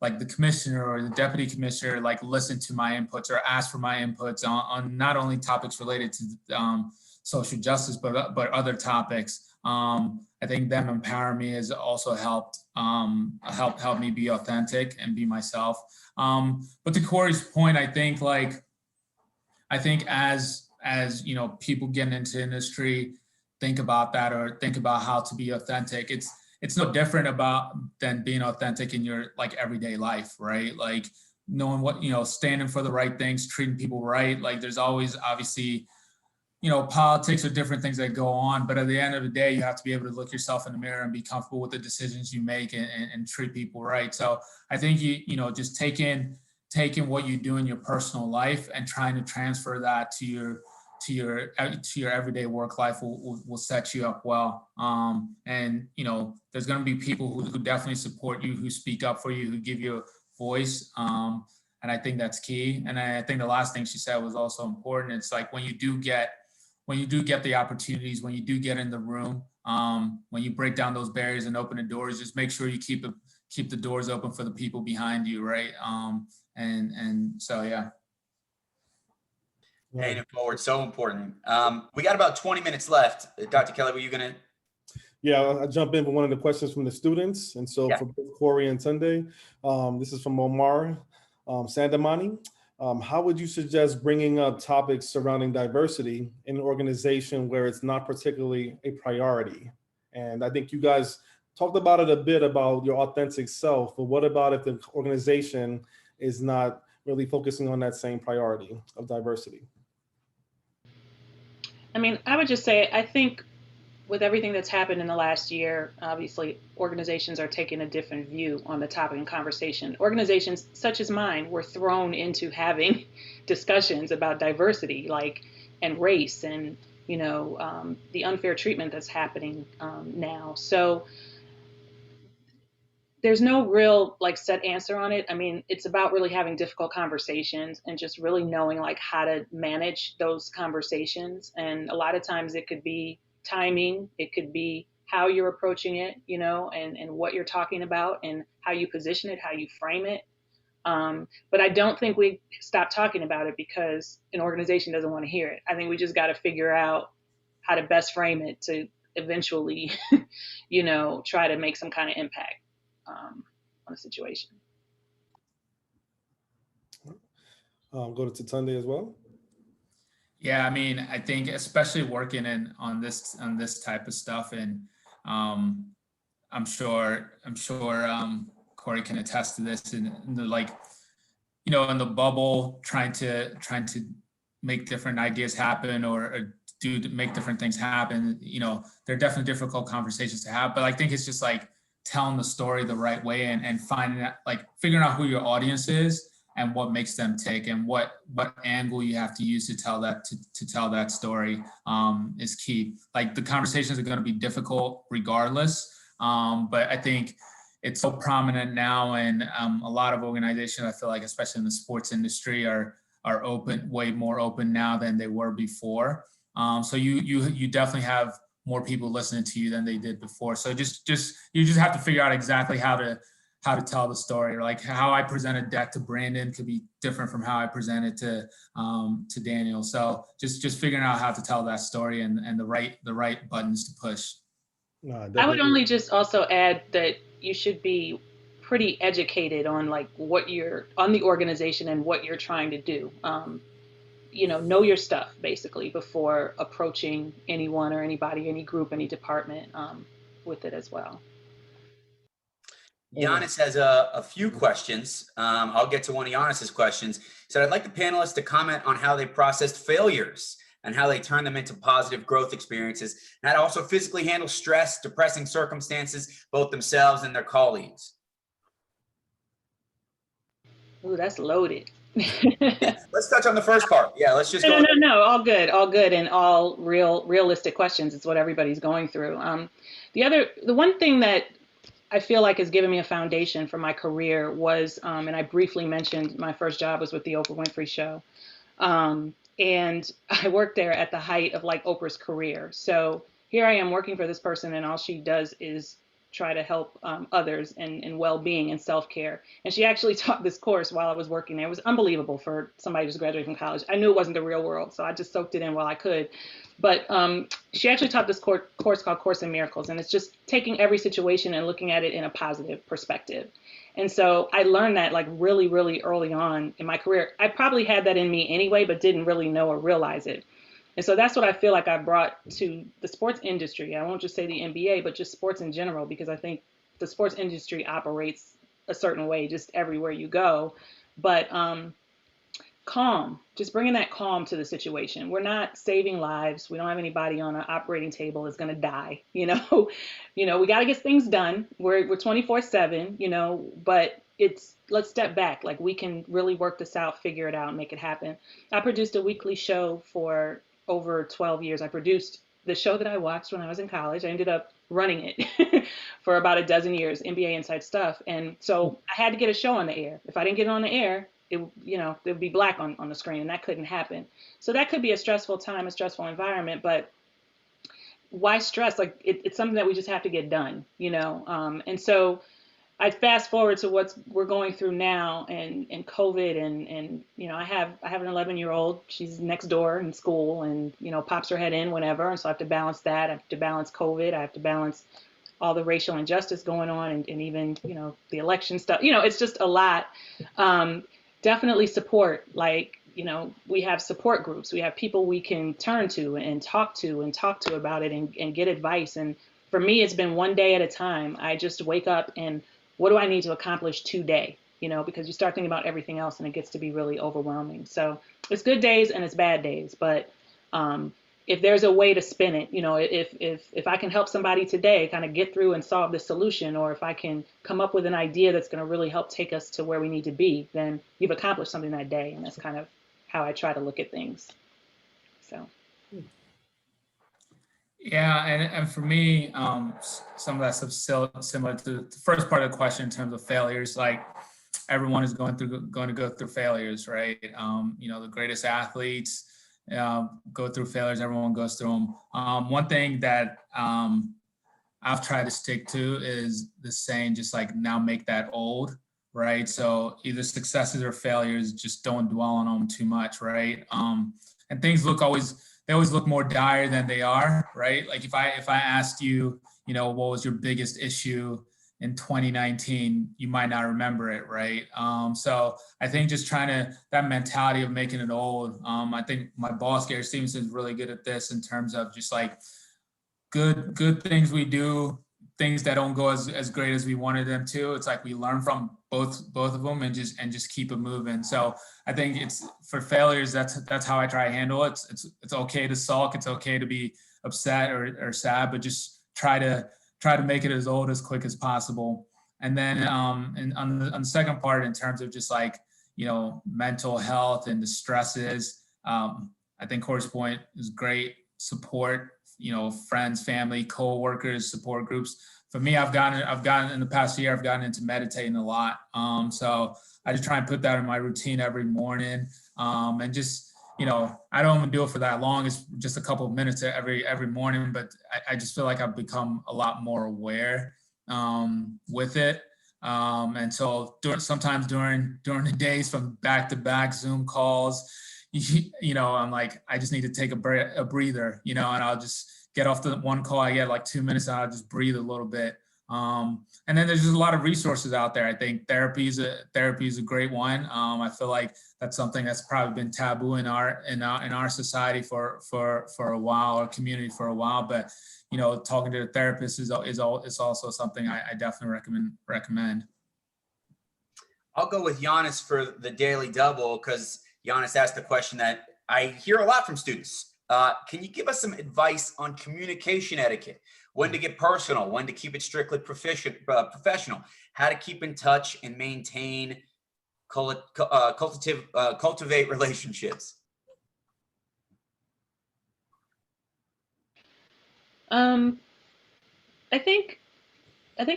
like the commissioner or the deputy commissioner, like listen to my inputs or ask for my inputs on not only topics related to social justice, but other topics. I think them empower me has also helped me be authentic and be myself. But to Kori's point, I think as people getting into industry, think about that, or think about how to be authentic. It's no different than being authentic in your like everyday life, right? Like knowing what, standing for the right things, treating people right. Like there's always obviously, politics or different things that go on, but at the end of the day, you have to be able to look yourself in the mirror and be comfortable with the decisions you make and treat people right. So I think just taking what you do in your personal life and trying to transfer that to your everyday work life will set you up well. And there's going to be people who definitely support you, who speak up for you, who give you a voice. And I think that's key. And I think the last thing she said was also important. It's like when you do get the opportunities, when you do get in the room, when you break down those barriers and open the doors, just make sure you keep the doors open for the people behind you, right? And so, yeah. Paying it forward, so important. We got about 20 minutes left. Dr. Kelly, were you going to? Yeah, I'll jump in with one of the questions from the students. And so for both Kori and Tunde, this is from Omar Sandamani. How would you suggest bringing up topics surrounding diversity in an organization where it's not particularly a priority? And I think you guys talked about it a bit about your authentic self, but what about if the organization is not really focusing on that same priority of diversity? I mean, I would just say, I think with everything that's happened in the last year, obviously organizations are taking a different view on the topic and conversation. Organizations such as mine were thrown into having discussions about diversity, and race, and the unfair treatment that's happening now. So there's no real set answer on it. I mean, it's about really having difficult conversations and just really knowing how to manage those conversations. And a lot of times it could be timing, it could be how you're approaching it, and what you're talking about and how you position it, how you frame it. But I don't think we stop talking about it because an organization doesn't want to hear it. I think we just got to figure out how to best frame it to eventually, try to make some kind of impact on the situation. Go to Tunde as well. Yeah, I mean, I think especially working on this type of stuff, and I'm sure Kori can attest to this, and the, like, in the bubble, trying to make different ideas happen, or make different things happen. They're definitely difficult conversations to have, but I think it's just like telling the story the right way, and finding out, like, figuring out who your audience is and what makes them tick, and what angle you have to use to tell that story is key. Like, the conversations are going to be difficult regardless, but I think it's so prominent now, and a lot of organizations, I feel like, especially in the sports industry, are open, way more open now than they were before. So you definitely have more people listening to you than they did before. So you just have to figure out exactly how to tell the story. Like, how I presented that to Brandon could be different from how I presented to Daniel. So just figuring out how to tell that story, and the right buttons to push. I would only just also add that you should be pretty educated on, like, what you're on the organization and what you're trying to do. Know your stuff basically before approaching anyone or anybody, any group, any department with it as well. Giannis has a few questions. I'll get to one of Giannis's questions. He said, I'd like the panelists to comment on how they processed failures and how they turn them into positive growth experiences, and how to also physically handle stress, depressing circumstances, both themselves and their colleagues. Ooh, that's loaded. Let's touch on the first part. Yeah, let's just go. No, all good, and all realistic questions. It's what everybody's going through. The one thing that I feel like has given me a foundation for my career was, and I briefly mentioned, my first job was with the Oprah Winfrey Show. And I worked there at the height of, like, Oprah's career. So here I am working for this person, and all she does is try to help others in well-being and self-care. And she actually taught this course while I was working there. It was unbelievable for somebody just graduated from college. I knew it wasn't the real world, so I just soaked it in while I could. But she actually taught this course called Course in Miracles, and it's just taking every situation and looking at it in a positive perspective. And so I learned that, like, really, really early on in my career. I probably had that in me anyway, but didn't really know or realize it. And so that's what I feel like I brought to the sports industry. I won't just say the NBA, but just sports in general, because I think the sports industry operates a certain way just everywhere you go. But calm, just bringing that calm to the situation. We're not saving lives. We don't have anybody on an operating table that's going to die. We got to get things done. We're 24/7, but let's step back. Like, we can really work this out, figure it out, and make it happen. I produced a weekly show for over 12 years. I produced the show that I watched when I was in college. I ended up running it for about a dozen years, NBA Inside Stuff. And so I had to get a show on the air. If I didn't get it on the air, it would be black on the screen, and that couldn't happen. So that could be a stressful time, a stressful environment, but why stress? Like, it's something that we just have to get done, and so I fast forward to what we're going through now, and COVID, and I have an 11-year-old. She's next door in school, and pops her head in whenever, and so I have to balance that. I have to balance COVID. I have to balance all the racial injustice going on, and even the election stuff. It's just a lot. Definitely support. Like, we have support groups. We have people we can turn to and talk to about it, and get advice. And for me, it's been one day at a time. I just wake up and, what do I need to accomplish today? Because you start thinking about everything else, and it gets to be really overwhelming. So it's good days and it's bad days. But if there's a way to spin it, if I can help somebody today kind of get through and solve the solution, or if I can come up with an idea that's going to really help take us to where we need to be, then you've accomplished something that day. And that's kind of how I try to look at things. So. Yeah, and for me, some of that stuff similar to the first part of the question in terms of failures. Like, everyone is going to go through failures, right? The greatest athletes go through failures. Everyone goes through them. One thing that I've tried to stick to is the saying, just like, now make that old, right? So either successes or failures, just don't dwell on them too much, right? And things they always look more dire than they are, right? Like, if I asked you, what was your biggest issue in 2019, you might not remember it, right? So I think just that mentality of making it old. I think my boss, Gary Stevenson, is really good at this in terms of just like good things we do, things that don't go as great as we wanted them to. It's like we learn from both of them and just keep it moving. So I think it's for failures, that's how I try to handle it. It's okay to sulk, it's okay to be upset or sad, but just try to make it as old as quick as possible. And then and on the second part, in terms of just like, mental health and the stresses, I think Kori's point is great. Support, friends, family, co-workers, support groups. For me, I've gotten in the past year, I've gotten into meditating a lot. So I just try and put that in my routine every morning. And just, I don't even do it for that long. It's just a couple of minutes every morning, but I just feel like I've become a lot more aware with it. And so sometimes during the days from back-to-back Zoom calls, I'm like, I just need to take a breather, and I'll just get off the one call. I get like 2 minutes and I'll just breathe a little bit. And then there's just a lot of resources out there. I think therapy is a great one. I feel like that's something that's probably been taboo in our society for a while, or community for a while. But talking to a therapist is also something I definitely recommend. I'll go with Giannis for the daily double, because Giannis asked the question that I hear a lot from students. Can you give us some advice on communication etiquette? When to get personal, when to keep it strictly professional, how to keep in touch and maintain, cultivate relationships? I think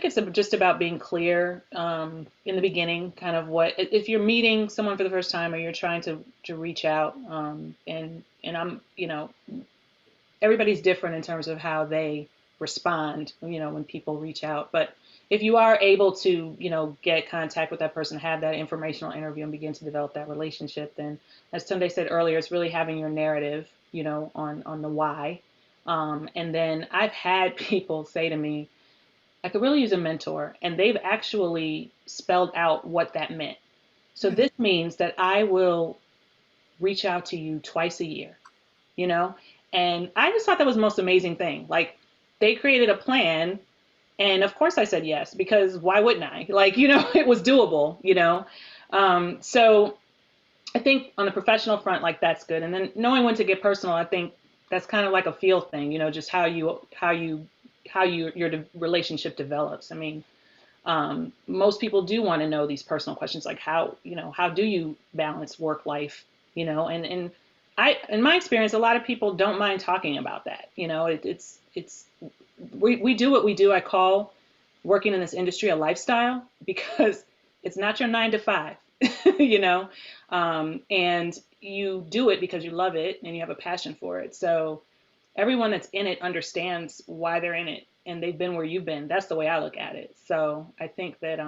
it's just about being clear in the beginning, kind of if you're meeting someone for the first time, or you're trying to reach out, and I'm, everybody's different in terms of how they respond, when people reach out. But if you are able to, get contact with that person, have that informational interview, and begin to develop that relationship, then, as Tunde said earlier, it's really having your narrative, on the why. And then I've had people say to me, I could really use a mentor, and they've actually spelled out what that meant. So this means that I will reach out to you twice a year, and I just thought that was the most amazing thing. Like, they created a plan, and of course I said yes, because why wouldn't I? Like, it was doable, so I think on the professional front, like, that's good. And then knowing when to get personal, I think that's kind of like a feel thing, just how your relationship develops. I mean, most people do want to know these personal questions, like how do you balance work life, and in my experience, a lot of people don't mind talking about that. We do what we do. I call working in this industry a lifestyle, because it's not your 9 to 5, and you do it because you love it and you have a passion for it. So everyone that's in it understands why they're in it, and they've been where you've been. That's the way I look at it. So I think that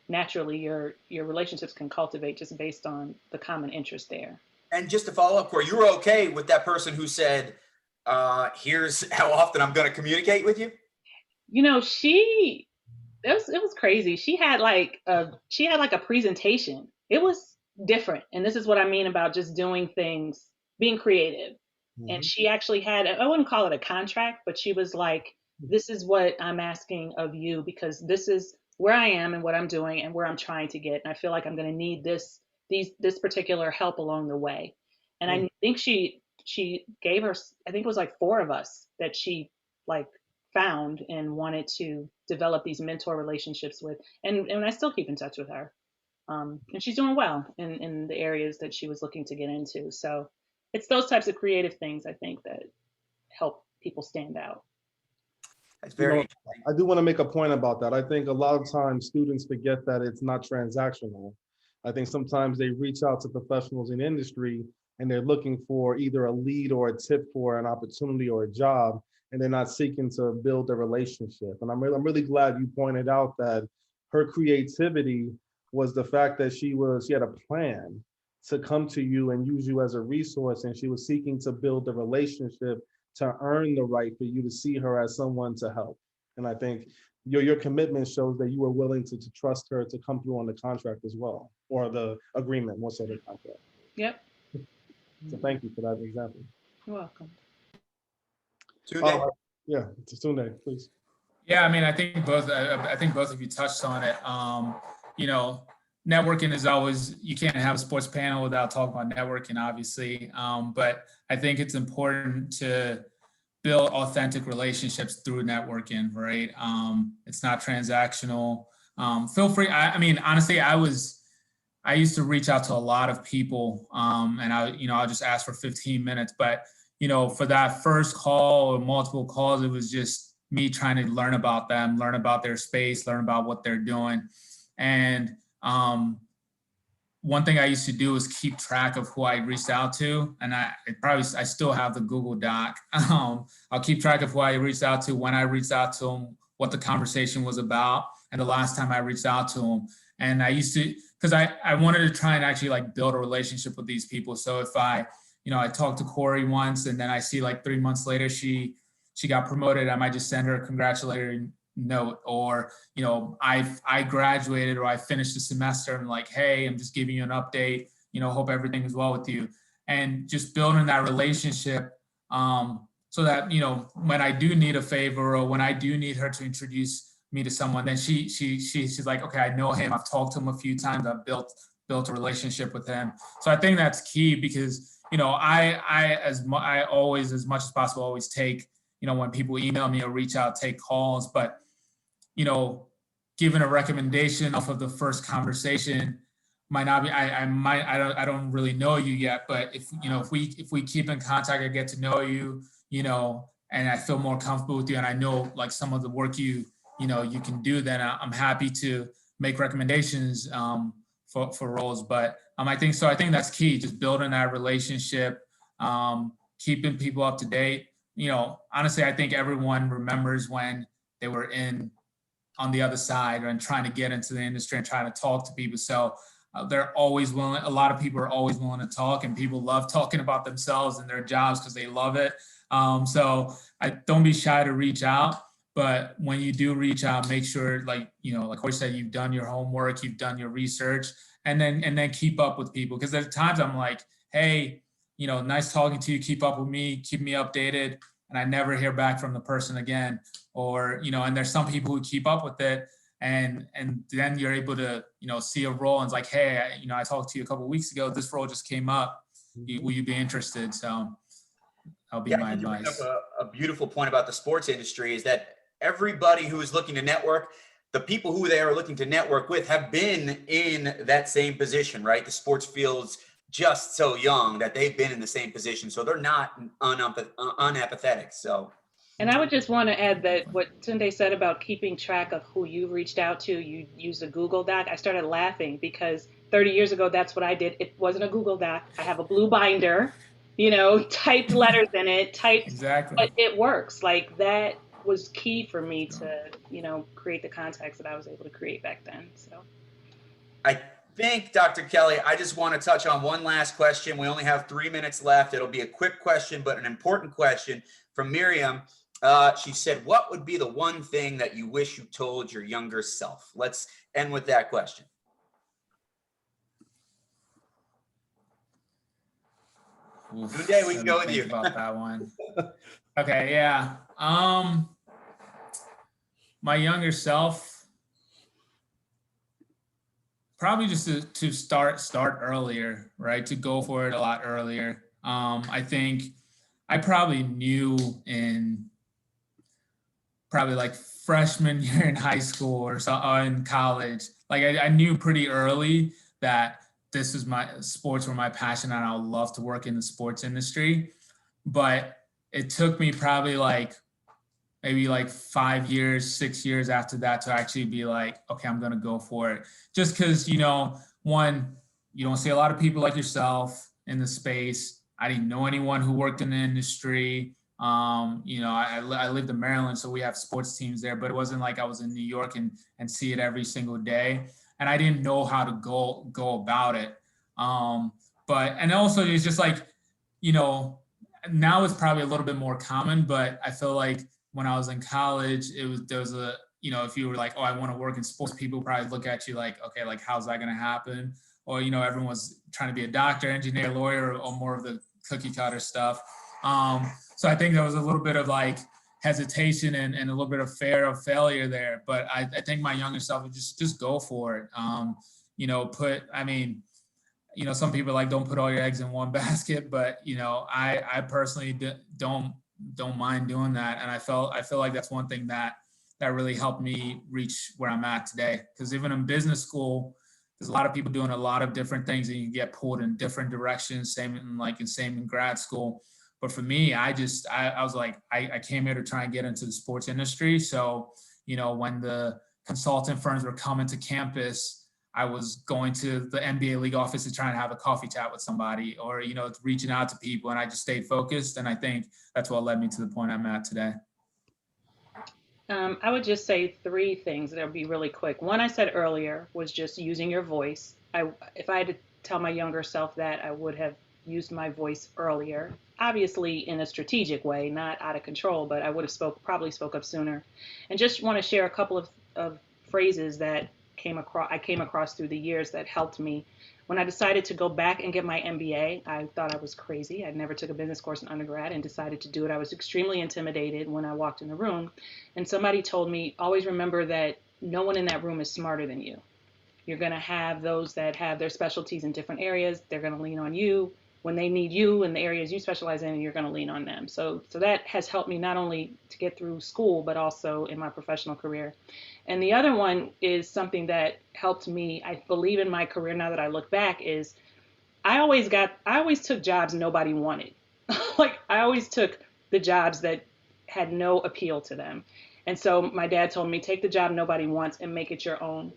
naturally your relationships can cultivate just based on the common interest there. And just to follow up, Kori, you were okay with that person who said, here's how often I'm going to communicate with you? It was crazy. She had like a presentation. It was different. And this is what I mean about just doing things, being creative. Mm-hmm. And she actually had, I wouldn't call it a contract, but she was like, this is what I'm asking of you, because this is where I am and what I'm doing and where I'm trying to get. And I feel like I'm going to need this particular help along the way. And I think she gave her, I think it was like 4 of us that she like found and wanted to develop these mentor relationships with. And I still keep in touch with her. And she's doing well in the areas that she was looking to get into. So it's those types of creative things, I think, that help people stand out. That's very interesting. I do want to make a point about that. I think a lot of times students forget that it's not transactional. I think sometimes they reach out to professionals in industry and they're looking for either a lead or a tip for an opportunity or a job, and they're not seeking to build a relationship. And I'm really glad you pointed out that her creativity was the fact that she had a plan to come to you and use you as a resource, and she was seeking to build a relationship to earn the right for you to see her as someone to help. And I think your commitment shows that you were willing to trust her to come through on the contract as well, or the agreement, more so the contract. Yep. So thank you for that example. You're welcome. Tunde? Yeah, Tunde, please. Yeah, I mean, I think both of you touched on it. You know, networking is always, you can't have a sports panel without talking about networking, obviously. But I think it's important to build authentic relationships through networking, right? It's not transactional. Feel free. I mean, honestly, I used to reach out to a lot of people, and I'll just ask for 15 minutes. But, you know, for that first call or multiple calls, it was just me trying to learn about them, learn about their space, learn about what they're doing. And one thing I used to do is keep track of who I reached out to. And I still have the Google Doc. I'll keep track of who I reached out to, when I reached out to them, what the conversation was about, and the last time I reached out to them. And I used to, because I wanted to try and actually like build a relationship with these people. So if I talked to Kori once, and then I see like 3 months later, she got promoted, I might just send her a congratulatory note. Or, you know, I graduated, or I finished the semester, and like, hey, I'm just giving you an update, you know, hope everything is well with you. And just building that relationship, so that, you know, when I do need a favor, or when I do need her to introduce me to someone, then she's like, okay, I know him, I've talked to him a few times, I've built a relationship with him. So I think that's key, because, you know, I always, as much as possible, always take, you know, when people email me or reach out, take calls. But, you know, giving a recommendation off of the first conversation might not be, I don't really know you yet, but if we keep in contact, I get to know you, you know, and I feel more comfortable with you, and I know like some of the work you can do, then I'm happy to make recommendations for roles. But I think that's key, just building that relationship, keeping people up to date. You know, honestly, I think everyone remembers when they were on the other side and trying to get into the industry and trying to talk to people. So they're always willing. A lot of people are always willing to talk, and people love talking about themselves and their jobs because they love it. So don't be shy to reach out. But when you do reach out, make sure, like, you know, like Kori said, you've done your homework, you've done your research, and then keep up with people. Because there's times I'm like, hey, you know, nice talking to you, keep up with me, keep me updated, and I never hear back from the person again. Or, you know, and there's some people who keep up with it, and then you're able to, you know, see a role, and it's like, hey, I talked to you a couple of weeks ago, this role just came up, will you be interested? So that'll be my advice. A beautiful point about the sports industry is that everybody who is looking to network, the people who they are looking to network with have been in that same position, right? The sports field's just so young that they've been in the same position. So they're not unapathetic. So. And I would just want to add that what Tunde said about keeping track of who you reached out to, you use a Google Doc. I started laughing because 30 years ago, that's what I did. It wasn't a Google Doc. I have a blue binder, you know, typed letters in it, Exactly. But it works. Like, that was key for me to, you know, create the contacts that I was able to create back then. So I think, Dr. Kelly, I just want to touch on one last question. We only have 3 minutes left. It'll be a quick question, but an important question from Miriam. She said, what would be the one thing that you wish you told your younger self? Let's end with that question. Today we can go with you. About that one. Okay, yeah. My younger self, probably just to start earlier, right? To go for it a lot earlier. I think I probably knew in probably like freshman year in high school or so, in college. Like I knew pretty early that this is sports were my passion, and I would love to work in the sports industry. But it took me probably maybe 5 years, 6 years after that to actually be like, okay, I'm going to go for it. Just because, you know, one, you don't see a lot of people like yourself in the space. I didn't know anyone who worked in the industry. You know, I lived in Maryland, so we have sports teams there, but it wasn't like I was in New York and see it every single day. And I didn't know how to go about it. And also it's just like, you know, now it's probably a little bit more common, but I feel like when I was in college, there was a you know, if you were like, oh, I want to work in sports, people probably look at you like, okay, like, how's that going to happen? Or, you know, everyone's trying to be a doctor, engineer, lawyer, or more of the cookie cutter stuff. So I think there was a little bit of like hesitation and a little bit of fear of failure there. But I think my younger self would just go for it. You know, you know, some people like don't put all your eggs in one basket, but you know, I personally don't mind doing that. And I feel like that's one thing that really helped me reach where I'm at today. Because even in business school, there's a lot of people doing a lot of different things and you get pulled in different directions, same in grad school. But for me, I was like, I came here to try and get into the sports industry. So, you know, when the consultant firms were coming to campus, I was going to the NBA league office to try and have a coffee chat with somebody, or, you know, reaching out to people, and I just stayed focused. And I think that's what led me to the point I'm at today. I would just say 3 things that would be really quick. One I said earlier was just using your voice. If I had to tell my younger self that, I would have used my voice earlier, obviously in a strategic way, not out of control, but I would have probably spoke up sooner. And just want to share a couple of phrases that I came across through the years that helped me. When I decided to go back and get my MBA, I thought I was crazy. I never took a business course in undergrad and decided to do it. I was extremely intimidated when I walked in the room. And somebody told me, always remember that no one in that room is smarter than you. You're going to have those that have their specialties in different areas. They're going to lean on you. When they need you in the areas you specialize in, you're going to lean on them. So that has helped me not only to get through school, but also in my professional career. And the other one is something that helped me, I believe, in my career now that I look back, is I always took jobs nobody wanted. Like, I always took the jobs that had no appeal to them. And so my dad told me, take the job nobody wants and make it your own.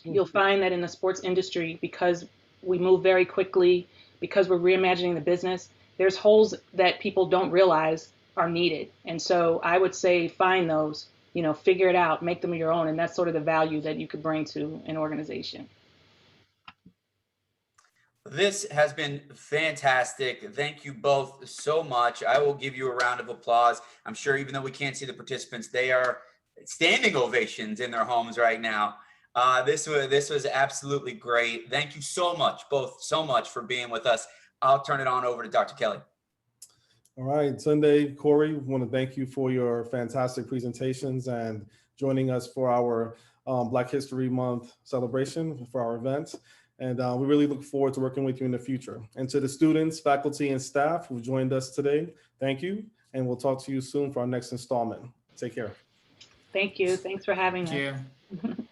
You'll find that in the sports industry, because we move very quickly, because we're reimagining the business, there's holes that people don't realize are needed. And so I would say find those, you know, figure it out, make them your own. And that's sort of the value that you could bring to an organization. This has been fantastic. Thank you both so much. I will give you a round of applause. I'm sure even though we can't see the participants, they are standing ovations in their homes right now. This was absolutely great. Thank you so much, both so much for being with us. I'll turn it on over to Dr. Kelly. All right, Tunde, Kori, we want to thank you for your fantastic presentations and joining us for our Black History Month celebration for our event. And we really look forward to working with you in the future. And to the students, faculty, and staff who joined us today, thank you. And we'll talk to you soon for our next installment. Take care. Thank you. Thanks for having us. Thank you.